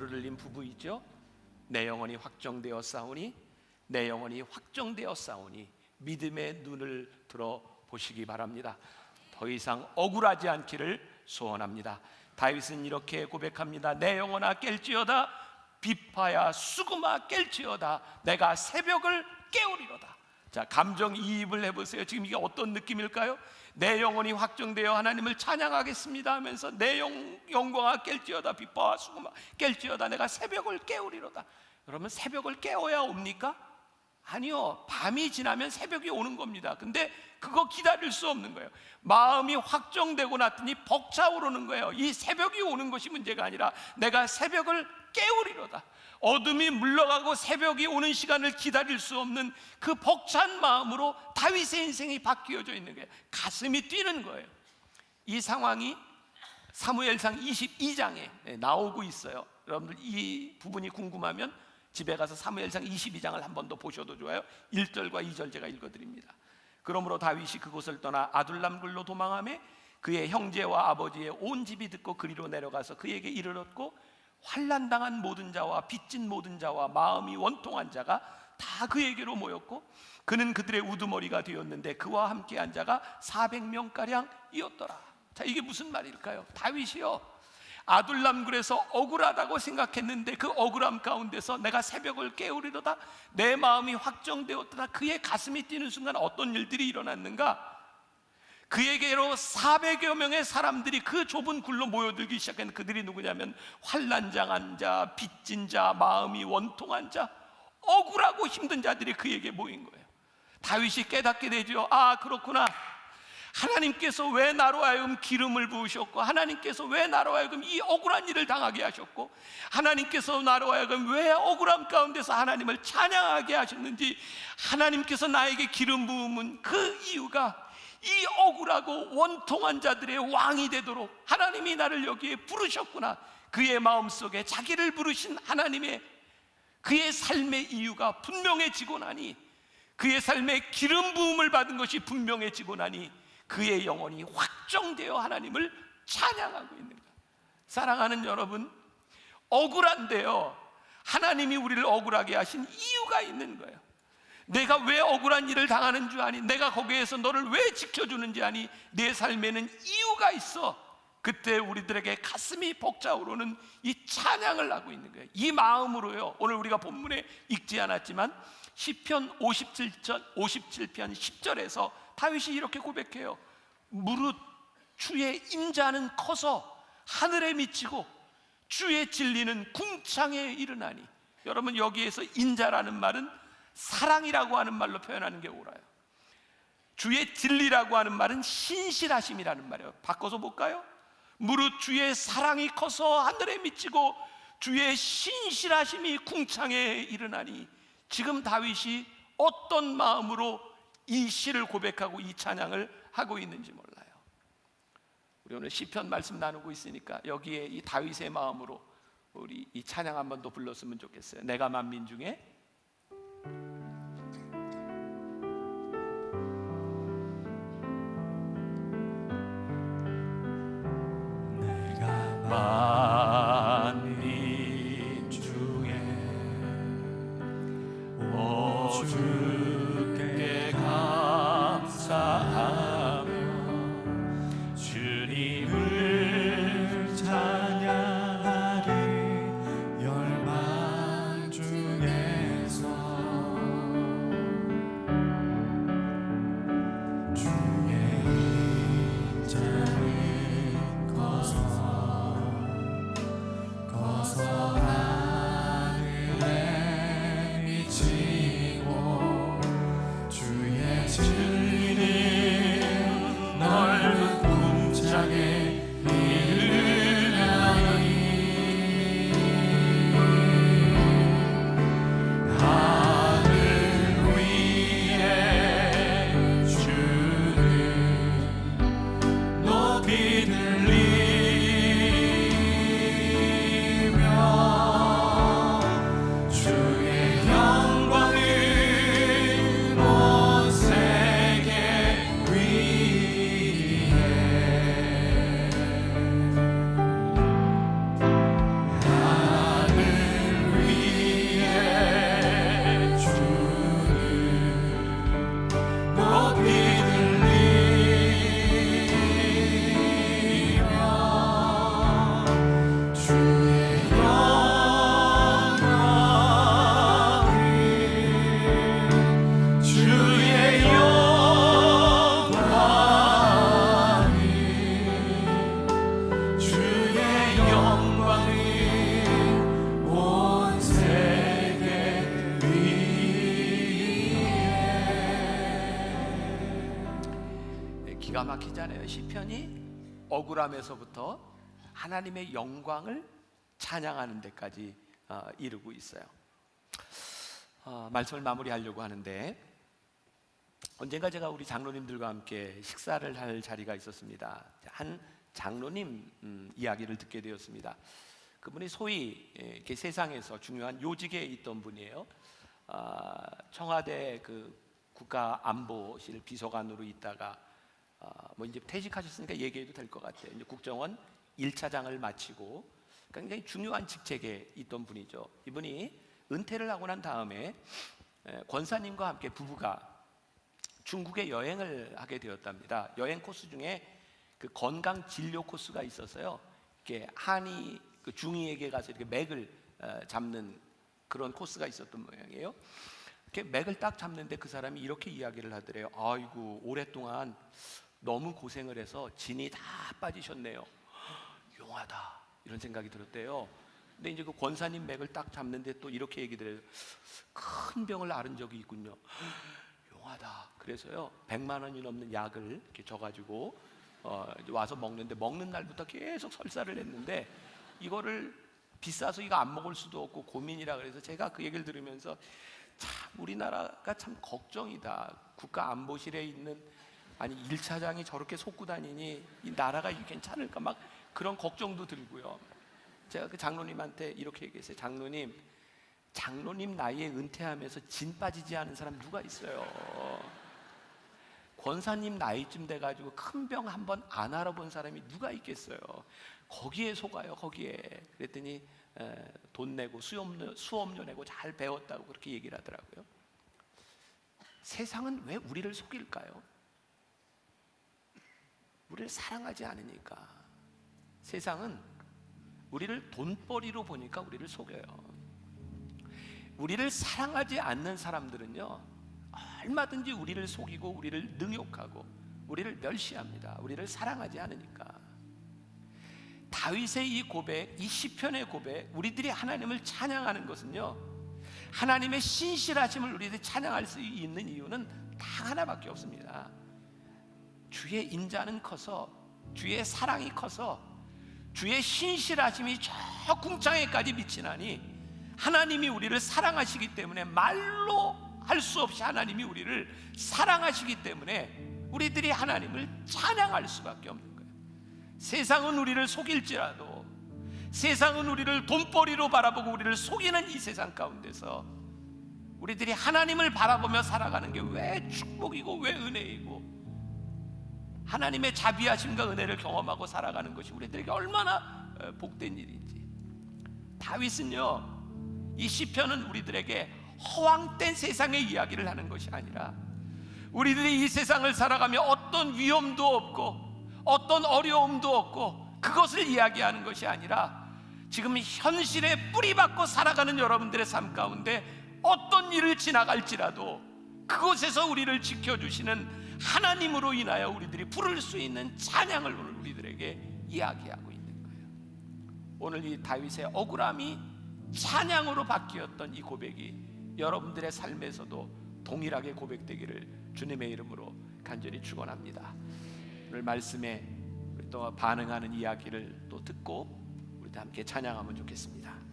눈물을 흘린 부부 있죠. 내 영혼이 확정되어 싸우니, 내 영혼이 확정되어 싸우니 믿음의 눈을 들어 보시기 바랍니다. 더 이상 억울하지 않기를 소원합니다. 다윗은 이렇게 고백합니다. 내 영혼아 깰지어다, 비파야 수금아 깰지어다, 내가 새벽을 깨우리로다. 자, 감정이입을 해보세요. 지금 이게 어떤 느낌일까요? 내 영혼이 확정되어 하나님을 찬양하겠습니다 하면서 내 영광아 깰지어다, 비파와 수금아 깰지어다, 내가 새벽을 깨우리로다. 여러분, 새벽을 깨워야 옵니까? 아니요, 밤이 지나면 새벽이 오는 겁니다. 근데 그거 기다릴 수 없는 거예요. 마음이 확정되고 났더니 벅차오르는 거예요. 이 새벽이 오는 것이 문제가 아니라 내가 새벽을 깨우리로다. 어둠이 물러가고 새벽이 오는 시간을 기다릴 수 없는 그 벅찬 마음으로 다윗의 인생이 바뀌어져 있는 거예요. 가슴이 뛰는 거예요. 이 상황이 사무엘상 22장에 나오고 있어요. 여러분들 이 부분이 궁금하면 집에 가서 사무엘상 22장을 한 번 더 보셔도 좋아요. 1절과 2절 제가 읽어드립니다. 그러므로 다윗이 그곳을 떠나 아둘람 굴로 도망하며 그의 형제와 아버지의 온 집이 듣고 그리로 내려가서 그에게 이르렀고, 환난당한 모든 자와 빚진 모든 자와 마음이 원통한 자가 다 그에게로 모였고, 그는 그들의 우두머리가 되었는데 그와 함께한 자가 400명가량이었더라. 자, 이게 무슨 말일까요? 다윗이요, 아둘람굴에서 억울하다고 생각했는데 그 억울함 가운데서 내가 새벽을 깨우리로다, 내 마음이 확정되었다. 그의 가슴이 뛰는 순간 어떤 일들이 일어났는가? 그에게로 400여 명의 사람들이 그 좁은 굴로 모여들기 시작했는데 그들이 누구냐면 환난당한 자, 빚진 자, 마음이 원통한 자, 억울하고 힘든 자들이 그에게 모인 거예요. 다윗이 깨닫게 되죠. 아, 그렇구나. 하나님께서 왜 나로 하여금 기름을 부으셨고, 하나님께서 왜 나로 하여금 이 억울한 일을 당하게 하셨고, 하나님께서 나로 하여금 왜 억울함 가운데서 하나님을 찬양하게 하셨는지, 하나님께서 나에게 기름 부음은 그 이유가 이 억울하고 원통한 자들의 왕이 되도록 하나님이 나를 여기에 부르셨구나. 그의 마음속에 자기를 부르신 하나님의 그의 삶의 이유가 분명해지고 나니, 그의 삶에 기름 부음을 받은 것이 분명해지고 나니 그의 영혼이 확정되어 하나님을 찬양하고 있는 거예요. 사랑하는 여러분, 억울한데요, 하나님이 우리를 억울하게 하신 이유가 있는 거예요. 내가 왜 억울한 일을 당하는 줄 아니? 내가 거기에서 너를 왜 지켜주는지 아니? 내 삶에는 이유가 있어. 그때 우리들에게 가슴이 벅차오르는 이 찬양을 하고 있는 거예요. 이 마음으로요, 오늘 우리가 본문에 읽지 않았지만 시편 57편 10절에서 다윗이 이렇게 고백해요. 무릇 주의 인자는 커서 하늘에 미치고 주의 진리는 궁창에 이르나니. 여러분, 여기에서 인자라는 말은 사랑이라고 하는 말로 표현하는 게 옳아요. 주의 진리라고 하는 말은 신실하심이라는 말이에요. 바꿔서 볼까요? 무릇 주의 사랑이 커서 하늘에 미치고 주의 신실하심이 궁창에 이르나니. 지금 다윗이 어떤 마음으로 이 시를 고백하고 이 찬양을 하고 있는지 몰라요. 우리 오늘 시편 말씀 나누고 있으니까 여기에 이 다윗의 마음으로 우리 이 찬양 한 번 더 불렀으면 좋겠어요. 내가 만민 중에 만민 중에 오 주께 감사하며 주님을 찬양하리. 열방 중에서 주의 인자는 커서 하늘에 미치고 기가 막히잖아요. 시편이 억울함에서부터 하나님의 영광을 찬양하는 데까지 이르고 있어요. 말씀을 마무리하려고 하는데, 언젠가 제가 우리 장로님들과 함께 식사를 할 자리가 있었습니다. 한 장로님 이야기를 듣게 되었습니다. 그분이 소위 이렇게 세상에서 중요한 요직에 있던 분이에요. 청와대 그 국가안보실 비서관으로 있다가 뭐 이제 퇴직하셨으니까 얘기해도 될 것 같아요. 이제 국정원 1차장을 마치고 굉장히 중요한 직책에 있던 분이죠. 이분이 은퇴를 하고 난 다음에 권사님과 함께 부부가 중국에 여행을 하게 되었답니다. 여행 코스 중에 그 건강 진료 코스가 있어서요. 이렇게 한의 그 중의에게 가서 이렇게 맥을 잡는 그런 코스가 있었던 모양이에요. 이렇게 맥을 딱 잡는데 그 사람이 이렇게 이야기를 하더래요. 아이고, 오랫동안 너무 고생을 해서 진이 다 빠지셨네요. 용하다, 이런 생각이 들었대요. 근데 이제 그 권사님 맥을 딱 잡는데 또 이렇게 얘기를 해요. 큰 병을 앓은 적이 있군요. 용하다. 그래서요 100만 원이 넘는 약을 이렇게 줘가지고 와서 먹는데, 먹는 날부터 계속 설사를 했는데 이거를 비싸서 이거 안 먹을 수도 없고 고민이라 그래서 제가 그 얘기를 들으면서 참 우리나라가 참 걱정이다. 국가안보실에 있는 1차장이 저렇게 속고 다니니 이 나라가 이게 괜찮을까, 막 그런 걱정도 들고요. 제가 그 장로님한테 이렇게 얘기했어요. 장로님 나이에 은퇴하면서 진 빠지지 않은 사람 누가 있어요? 권사님 나이쯤 돼가지고 큰 병 한 번 안 알아본 사람이 누가 있겠어요? 거기에 속아요, 거기에. 그랬더니 돈 내고 수업료 내고 잘 배웠다고 그렇게 얘기를 하더라고요. 세상은 왜 우리를 속일까요? 우리를 사랑하지 않으니까. 세상은 우리를 돈벌이로 보니까 우리를 속여요. 우리를 사랑하지 않는 사람들은요, 얼마든지 우리를 속이고 우리를 능욕하고 우리를 멸시합니다. 우리를 사랑하지 않으니까. 다윗의 이 고백, 이 시편의 고백, 우리들이 하나님을 찬양하는 것은요, 하나님의 신실하심을 우리들이 찬양할 수 있는 이유는 딱 하나밖에 없습니다. 주의 인자는 커서, 주의 사랑이 커서, 주의 신실하심이 저 궁창에까지 미치나니 하나님이 우리를 사랑하시기 때문에, 말로 할 수 없이 하나님이 우리를 사랑하시기 때문에 우리들이 하나님을 찬양할 수밖에 없는 거예요. 세상은 우리를 속일지라도, 세상은 우리를 돈벌이로 바라보고 우리를 속이는 이 세상 가운데서 우리들이 하나님을 바라보며 살아가는 게 왜 축복이고 왜 은혜이고, 하나님의 자비하심과 은혜를 경험하고 살아가는 것이 우리들에게 얼마나 복된 일인지. 다윗은요, 이 시편은 우리들에게 허황된 세상의 이야기를 하는 것이 아니라, 우리들이 이 세상을 살아가며 어떤 위험도 없고 어떤 어려움도 없고 그것을 이야기하는 것이 아니라, 지금 현실에 뿌리박고 살아가는 여러분들의 삶 가운데 어떤 일을 지나갈지라도 그곳에서 우리를 지켜주시는 하나님으로 인하여 우리들이 부를 수 있는 찬양을 오늘 우리들에게 이야기하고 있는 거예요. 오늘 이 다윗의 억울함이 찬양으로 바뀌었던 이 고백이 여러분들의 삶에서도 동일하게 고백되기를 주님의 이름으로 간절히 축원합니다. 오늘 말씀에 또 반응하는 이야기를 또 듣고 우리 다 함께 찬양하면 좋겠습니다.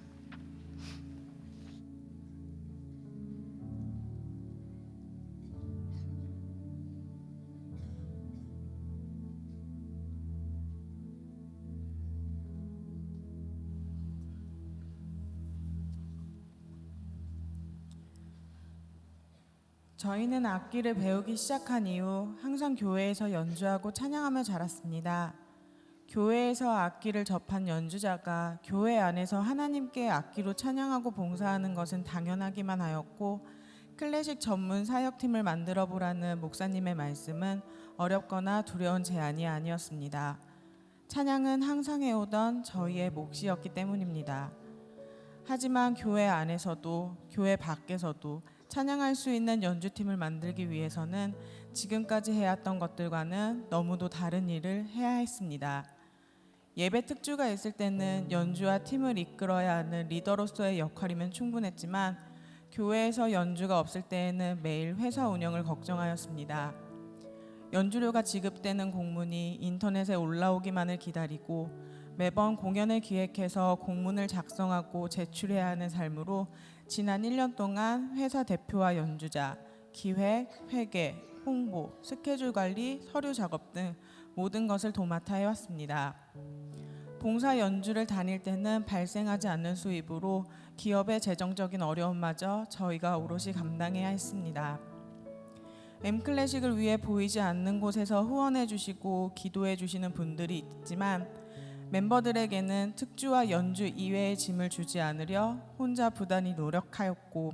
저희는 악기를 배우기 시작한 이후 항상 교회에서 연주하고 찬양하며 자랐습니다. 교회에서 악기를 접한 연주자가 교회 안에서 하나님께 악기로 찬양하고 봉사하는 것은 당연하기만 하였고, 클래식 전문 사역팀을 만들어 보라는 목사님의 말씀은 어렵거나 두려운 제안이 아니었습니다. 찬양은 항상 해오던 저희의 몫이었기 때문입니다. 하지만 교회 안에서도 교회 밖에서도 찬양할 수 있는 연주팀을 만들기 위해서는 지금까지 해왔던 것들과는 너무도 다른 일을 해야 했습니다. 예배 특주가 있을 때는 연주와 팀을 이끌어야 하는 리더로서의 역할이면 충분했지만, 교회에서 연주가 없을 때에는 매일 회사 운영을 걱정하였습니다. 연주료가 지급되는 공문이 인터넷에 올라오기만을 기다리고 매번 공연을 기획해서 공문을 작성하고 제출해야 하는 삶으로 지난 1년 동안 회사 대표와 연주자, 기획, 회계, 홍보, 스케줄 관리, 서류 작업 등 모든 것을 도맡아 해왔습니다. 봉사 연주를 다닐 때는 발생하지 않는 수입으로 기업의 재정적인 어려움마저 저희가 오롯이 감당해야 했습니다. M클래식을 위해 보이지 않는 곳에서 후원해 주시고 기도해 주시는 분들이 있지만 멤버들에게는 특주와 연주 이외의 짐을 주지 않으려 혼자 부단히 노력하였고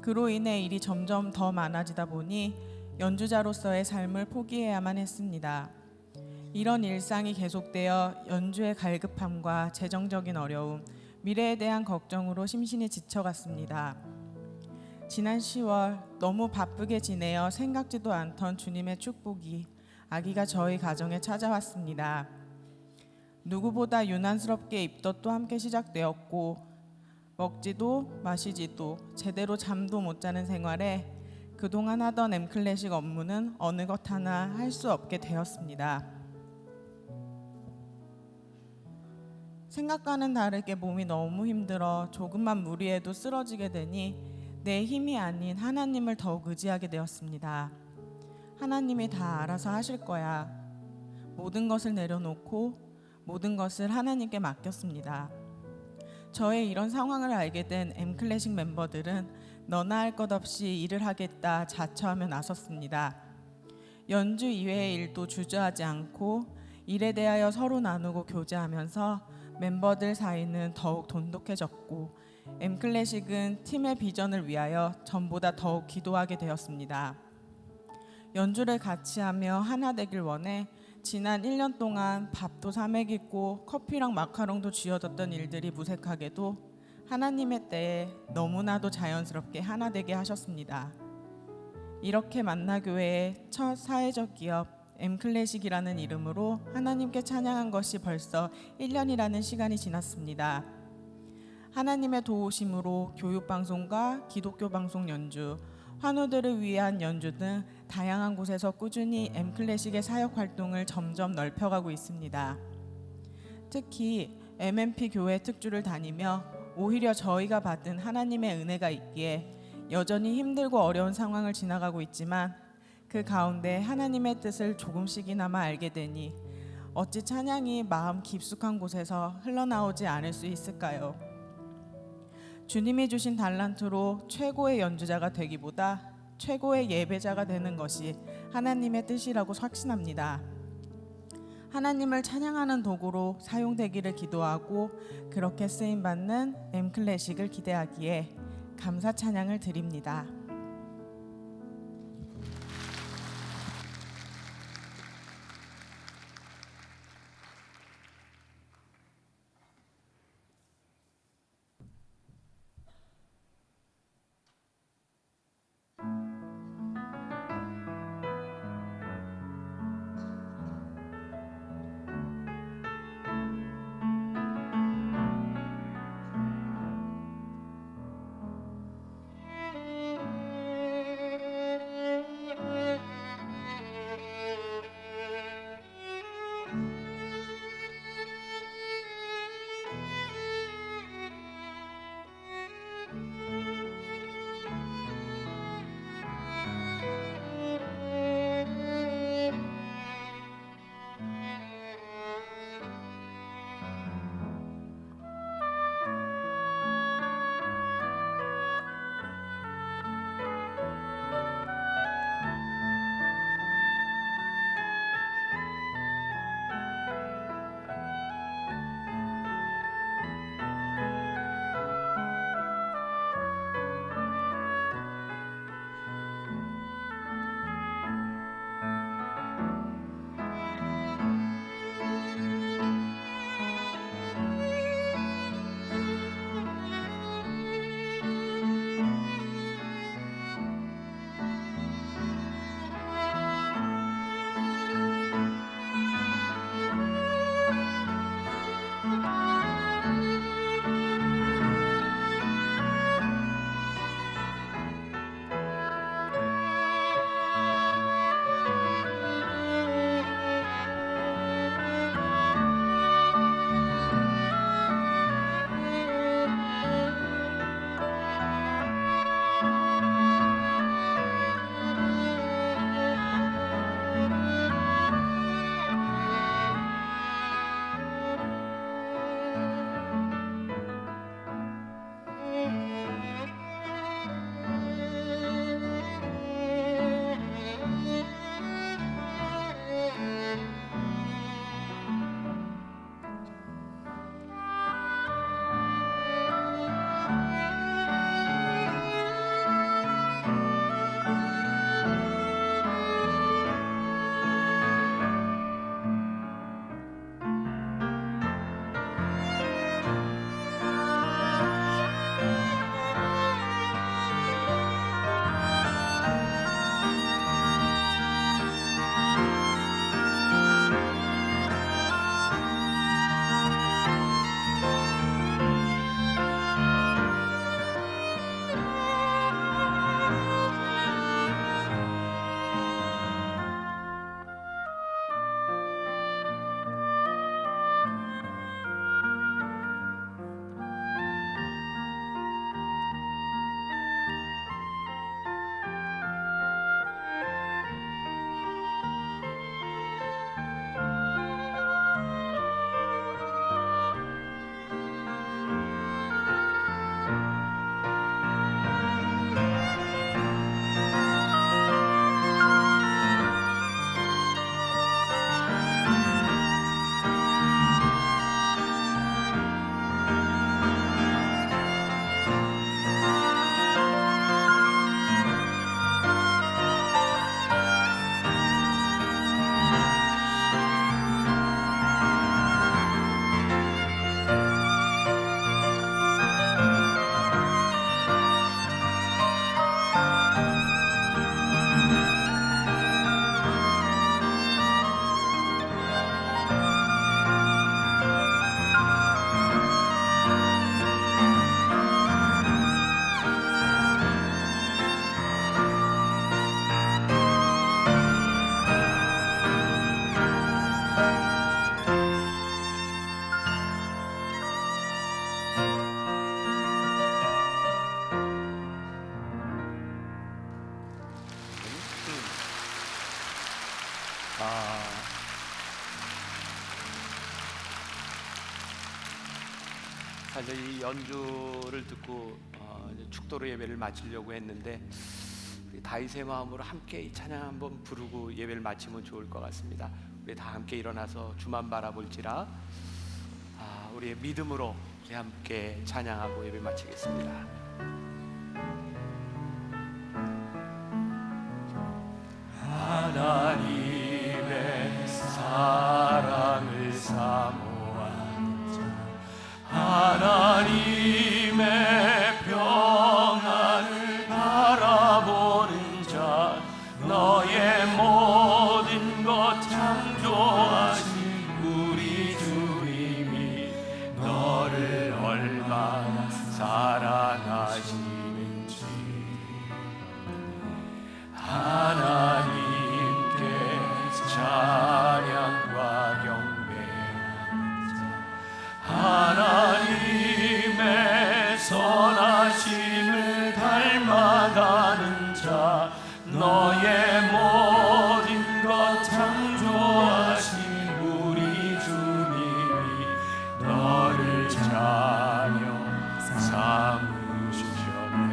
그로 인해 일이 점점 더 많아지다 보니 연주자로서의 삶을 포기해야만 했습니다. 이런 일상이 계속되어 연주의 갈급함과 재정적인 어려움, 미래에 대한 걱정으로 심신이 지쳐갔습니다. 지난 10월 너무 바쁘게 지내어 생각지도 않던 주님의 축복이 아기가 저희 가정에 찾아왔습니다. 누구보다 유난스럽게 입덧도 함께 시작되었고 먹지도 마시지도 제대로 잠도 못 자는 생활에 그동안 하던 M클래식 업무는 어느 것 하나 할 수 없게 되었습니다. 생각과는 다르게 몸이 너무 힘들어 조금만 무리해도 쓰러지게 되니 내 힘이 아닌 하나님을 더욱 의지하게 되었습니다. 하나님이 다 알아서 하실 거야. 모든 것을 내려놓고 모든 것을 하나님께 맡겼습니다. 저의 이런 상황을 알게 된 M클래식 멤버들은 너나 할 것 없이 일을 하겠다 자처하며 나섰습니다. 연주 이외의 일도 주저하지 않고 일에 대하여 서로 나누고 교제하면서 멤버들 사이는 더욱 돈독해졌고 M클래식은 팀의 비전을 위하여 전보다 더욱 기도하게 되었습니다. 연주를 같이 하며 하나 되길 원해 지난 1년 동안 밥도 사 먹이고 커피랑 마카롱도 쥐어뒀던 일들이 무색하게도 하나님의 때에 너무나도 자연스럽게 하나 되게 하셨습니다. 이렇게 만나교회의 첫 사회적 기업 M클래식이라는 이름으로 하나님께 찬양한 것이 벌써 1년이라는 시간이 지났습니다. 하나님의 도우심으로 교육방송과 기독교 방송 연주, 환우들을 위한 연주 등 다양한 곳에서 꾸준히 M클래식의 사역 활동을 점점 넓혀가고 있습니다. 특히 MMP 교회 특주를 다니며 오히려 저희가 받은 하나님의 은혜가 있기에 여전히 힘들고 어려운 상황을 지나가고 있지만 그 가운데 하나님의 뜻을 조금씩이나마 알게 되니 어찌 찬양이 마음 깊숙한 곳에서 흘러나오지 않을 수 있을까요? 주님이 주신 달란트로 최고의 연주자가 되기보다 최고의 예배자가 되는 것이 하나님의 뜻이라고 확신합니다. 하나님을 찬양하는 도구로 사용되기를 기도하고 그렇게 쓰임받는 M클래식을 기대하기에 감사 찬양을 드립니다. 사실 이 연주를 듣고 이제 축도로 예배를 마치려고 했는데 우리 다윗의 마음으로 함께 이 찬양 한번 부르고 예배를 마치면 좋을 것 같습니다. 우리 다 함께 일어나서 주만 바라볼지라, 우리의 믿음으로 우리 함께 찬양하고 예배 마치겠습니다. 하나님의 사랑을 사모하는 자, 하나님의 평안을 바라보는 자, 너의 모든 것 창조하신 우리 주님이 너를 얼마나 사랑하시는지 하나님께 찬양과 경배하는 자, 하나님의 선하심을 닮아가는 자, 너의 모든 것 창조하신 우리 주님이 너를 자녀 삼으셨네.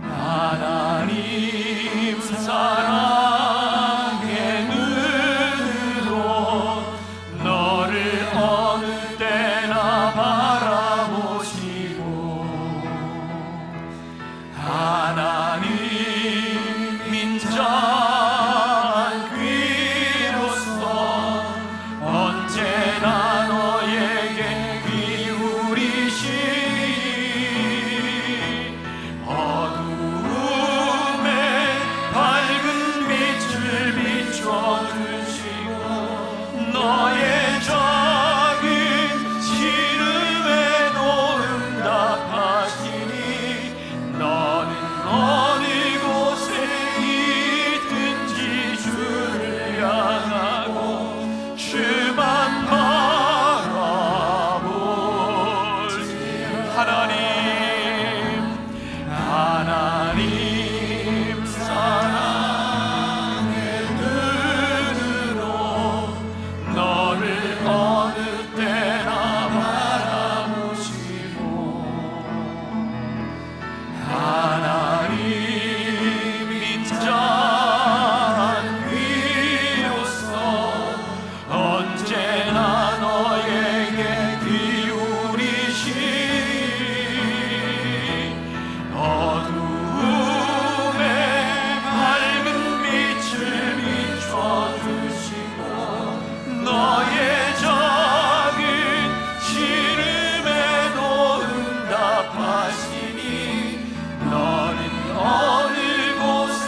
하나님 사랑의 눈으로 너를 어느 때나 바라보시고, 하나님 인자한 귀로서 언제나 너에게 기울이시니 어두움에 밝은 빛을 비춰주시고 너의 작은 시름에도 응답하시니 너는 어느 곳에 있든지 주를 향하고 주만 바라볼지라. 하나님 사랑의 눈으로 너를 어느 때나 바라보시고, 하나님 인자한 귀로서 언제나 너에게 기울이시니 어두움에 밝은 빛을 비춰주시고 너의 작은 시름에도 응답하시니 너는 어느 곳에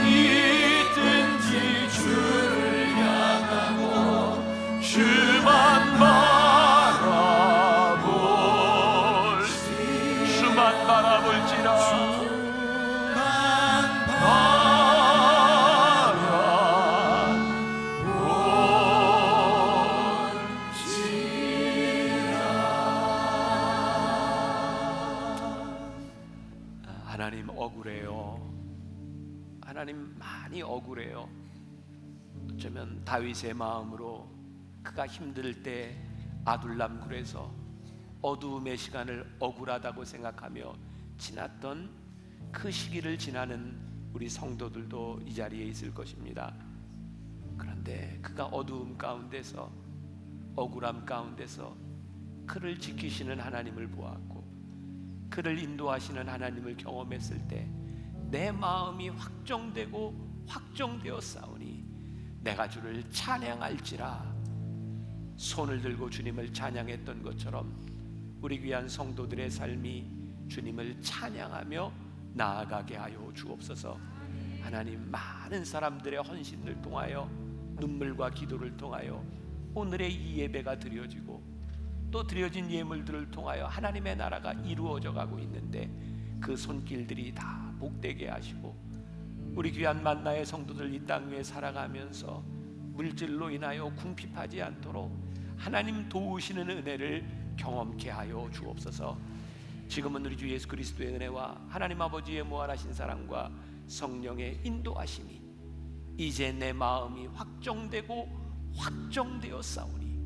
있든지 주를 향하고 주만 바라볼지라. 하나님 억울해요. 하나님 많이 억울해요. 어쩌면 다윗의 마음으로 그가 힘들 때 아둘람 굴에서 어두움의 시간을 억울하다고 생각하며 지났던 그 시기를 지나는 우리 성도들도 이 자리에 있을 것입니다. 그런데 그가 어두움 가운데서, 억울함 가운데서 그를 지키시는 하나님을 보았고 그를 인도하시는 하나님을 경험했을 때 내 마음이 확정되고 확정되어 싸우니 내가 주를 찬양할지라. 손을 들고 주님을 찬양했던 것처럼 우리 귀한 성도들의 삶이 주님을 찬양하며 나아가게 하여 주옵소서. 하나님, 많은 사람들의 헌신을 통하여, 눈물과 기도를 통하여 오늘의 이 예배가 드려지고 또 드려진 예물들을 통하여 하나님의 나라가 이루어져 가고 있는데 그 손길들이 다 복되게 하시고 우리 귀한 만나의 성도들 이 땅 위에 살아가면서 물질로 인하여 궁핍하지 않도록 하나님 도우시는 은혜를 경험케 하여 주옵소서. 지금은 우리 주 예수 그리스도의 은혜와 하나님 아버지의 무한하신 사랑과 성령의 인도하심이 이제 내 마음이 확정되고 확정되어 싸우니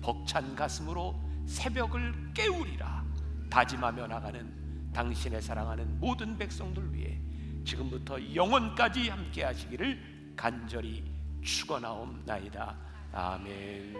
벅찬 가슴으로 새벽을 깨우리라 다짐하며 나가는 당신의 사랑하는 모든 백성들 위해 지금부터 영원까지 함께 하시기를 간절히 축원하옵나이다. 아멘.